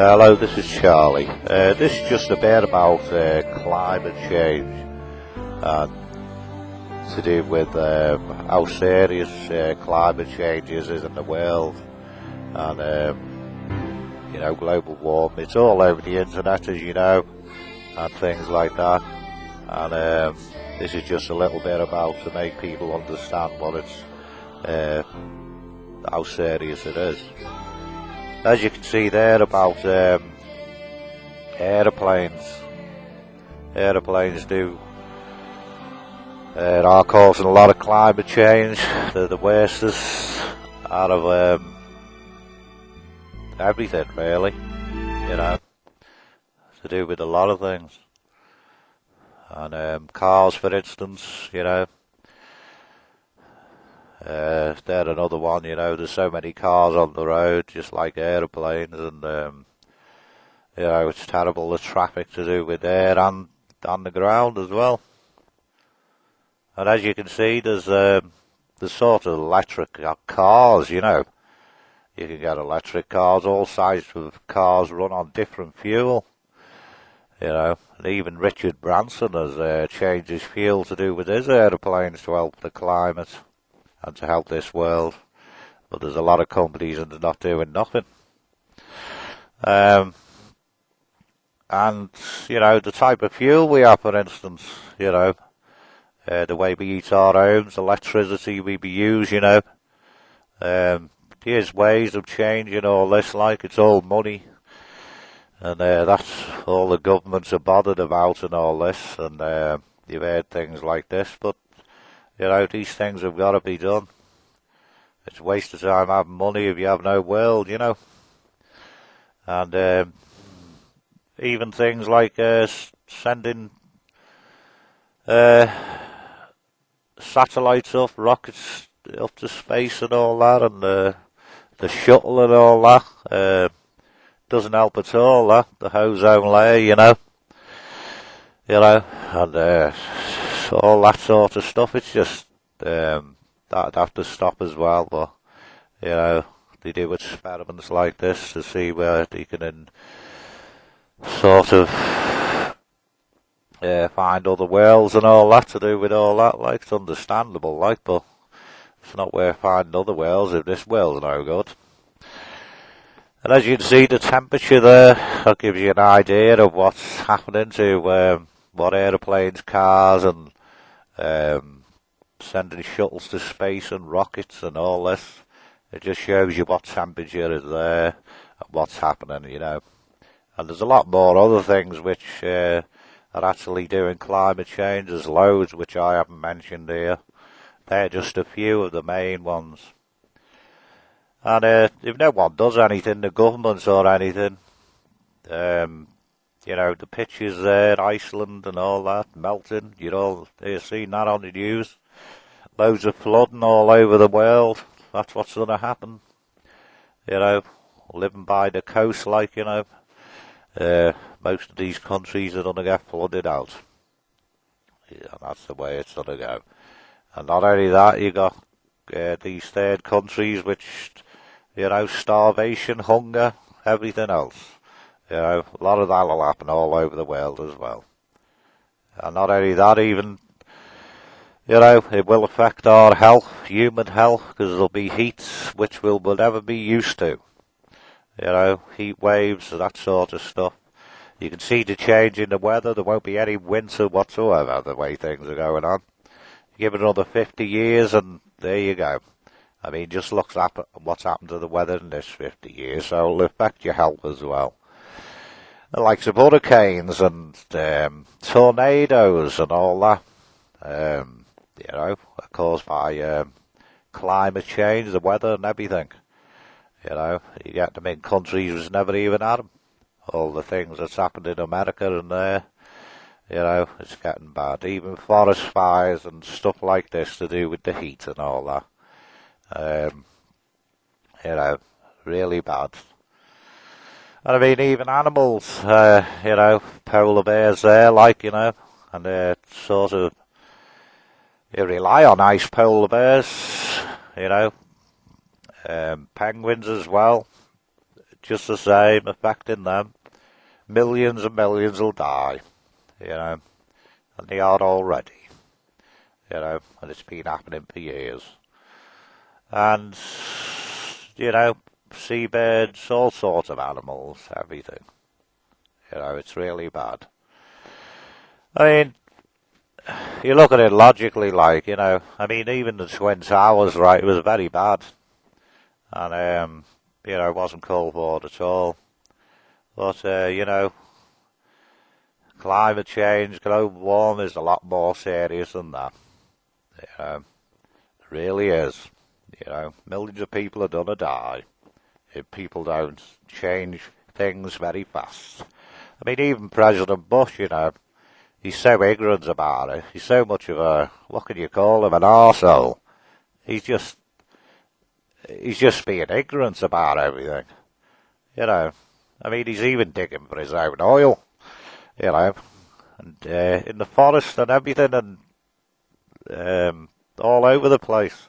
Hello, this is Charlie. This is just a bit about climate change and to do with how serious climate change is in the world, and global warming. It's all over the internet, as you know, and things like that. And this is just a little bit about to make people understand what it's how serious it is. As you can see there about aeroplanes. Aeroplanes are causing a lot of climate change. They're the worstest out of everything, really. To do with a lot of things. And cars, for instance, they're another one. There's so many cars on the road, just like aeroplanes, and it's terrible, the traffic to do with there and on the ground as well. And as you can see, there's sort of electric cars. You can get electric cars. All sizes of cars run on different fuel. And even Richard Branson has changed his fuel to do with his aeroplanes to help the climate and to help this world. But there's a lot of companies that are not doing nothing. And the type of fuel we have, for instance, the way we heat our homes, electricity we use, there's ways of changing all this, like it's all money. And that's all the governments are bothered about and all this, and you've heard things like this, but these things have got to be done. It's a waste of time having money if you have no world, And even things like sending satellites up, rockets up to space and all that, and the shuttle and all that, doesn't help at all, that. The ozone layer, and all that sort of stuff. It's just that'd have to stop as well. But they do experiments like this to see where they can sort of find other worlds and all that to do with all that. Like, it's understandable, like, but it's not worth finding other worlds if this world's no good. And as you can see, the temperature there, that gives you an idea of what's happening to what aeroplanes, cars, and sending shuttles to space and rockets and all this. It just shows you what temperature is there and what's happening, And there's a lot more other things which are actually doing climate change. There's loads which I haven't mentioned here. They're just a few of the main ones. And if no one does anything, the governments or anything, the pictures there, Iceland and all that, melting, you've seen that on the news. Loads of flooding all over the world. That's what's going to happen. Living by the coast, like, most of these countries are going to get flooded out. Yeah, that's the way it's going to go. And not only that, you got these third countries which, starvation, hunger, everything else. A lot of that will happen all over the world as well. And not only that, even, it will affect our health, human health, because there'll be heats which we'll never be used to. Heat waves, that sort of stuff. You can see the change in the weather. There won't be any winter whatsoever, the way things are going on. Give it another 50 years and there you go. I mean, just look at what's happened to the weather in this 50 years, so it'll affect your health as well. The likes of hurricanes and tornadoes and all that, are caused by climate change, the weather and everything. You get them in countries which never even had them. All the things that's happened in America and there, it's getting bad. Even forest fires and stuff like this to do with the heat and all that. Really bad. And I mean, even animals, polar bears there, like, and they're sort of, you rely on ice polar bears, penguins as well. just the same, affecting them. Millions and millions will die, and they are already, and it's been happening for years. And, seabirds, all sorts of animals, everything. It's really bad. I mean, you look at it logically, even the Twin Towers, right, it was very bad. And, it wasn't called for at all. But, climate change, global warming is a lot more serious than that. It really is. Millions of people are gonna die if people don't change things very fast. I mean, even President Bush, he's so ignorant about it. He's so much of a, what can you call him, an arsehole. He's just being ignorant about everything. I mean, he's even digging for his own oil, and in the forest and everything, and all over the place.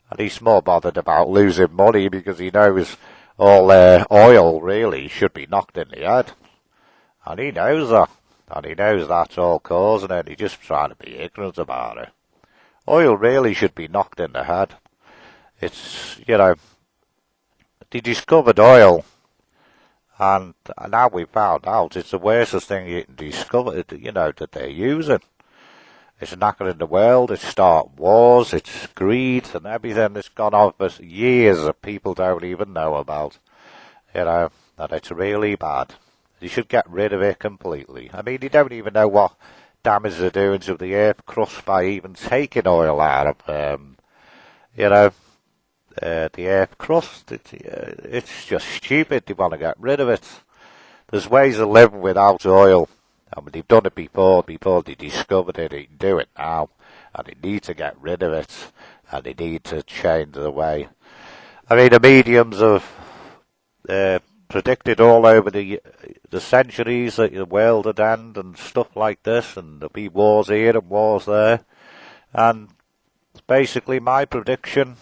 And he's more bothered about losing money because he knows all oil really should be knocked in the head. And he knows that. And he knows that's all causing it. He's just trying to be ignorant about it. Oil really should be knocked in the head. It's, they discovered oil. And now we found out it's the worstest thing you can discover, that they're using. It's knackering the world, it's starting wars, it's greed and everything that's gone on for years that people don't even know about. And it's really bad. You should get rid of it completely. I mean, you don't even know what damage they're doing to the earth crust by even taking oil out of, the earth crust. It's just stupid. They want to get rid of it. There's ways of living without oil. I mean, they've done it before they discovered it. They can do it now. And they need to get rid of it. And they need to change the way. I mean, the mediums have predicted all over the centuries that the world would end and stuff like this, and there'll be wars here and wars there. And basically my prediction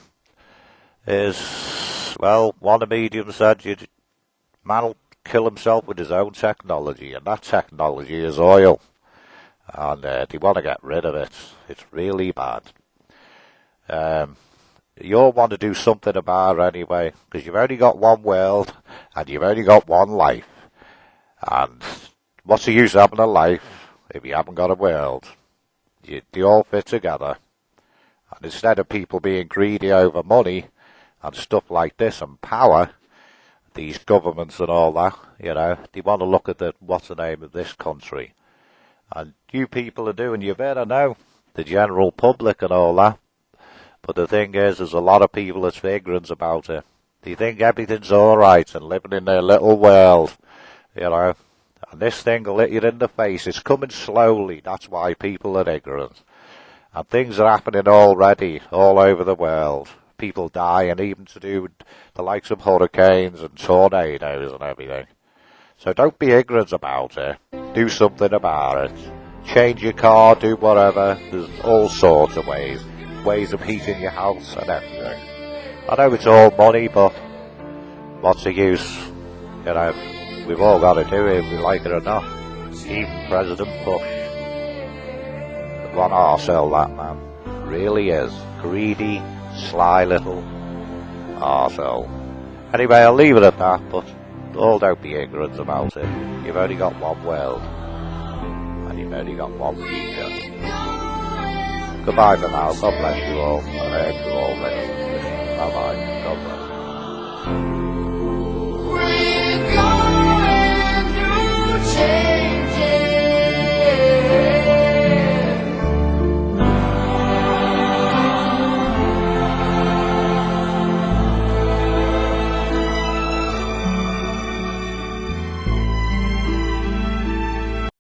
is, well, one of the mediums said man will kill himself with his own technology, and that technology is oil. And they want to get rid of it. It's really bad. You all want to do something about it anyway, because you've only got one world, and you've only got one life. And what's the use of having a life if you haven't got a world? They all fit together. And instead of people being greedy over money and stuff like this and power, these governments and all that, they want to look at what's the name of this country. And you people are doing, you better know, the general public and all that. But the thing is, there's a lot of people that's ignorant about it. They think everything's alright and living in their little world, And this thing will hit you in the face. It's coming slowly. That's why people are ignorant. And things are happening already all over the world. People dying, even to do with the likes of hurricanes and tornadoes and everything. So don't be ignorant about it. Do something about it. Change your car, do whatever. There's all sorts of ways of heating your house and everything. I know it's all money, but what's the use? We've all got to do it, if we like it or not. Even President Bush. One arsehole, that man. Really is. Greedy, sly little arsehole. Anyway, I'll leave it at that, but all don't be ignorant about it. You've only got one world. And you've only got one future. Goodbye for now. God bless you all. I hope you all live. Bye bye. God bless.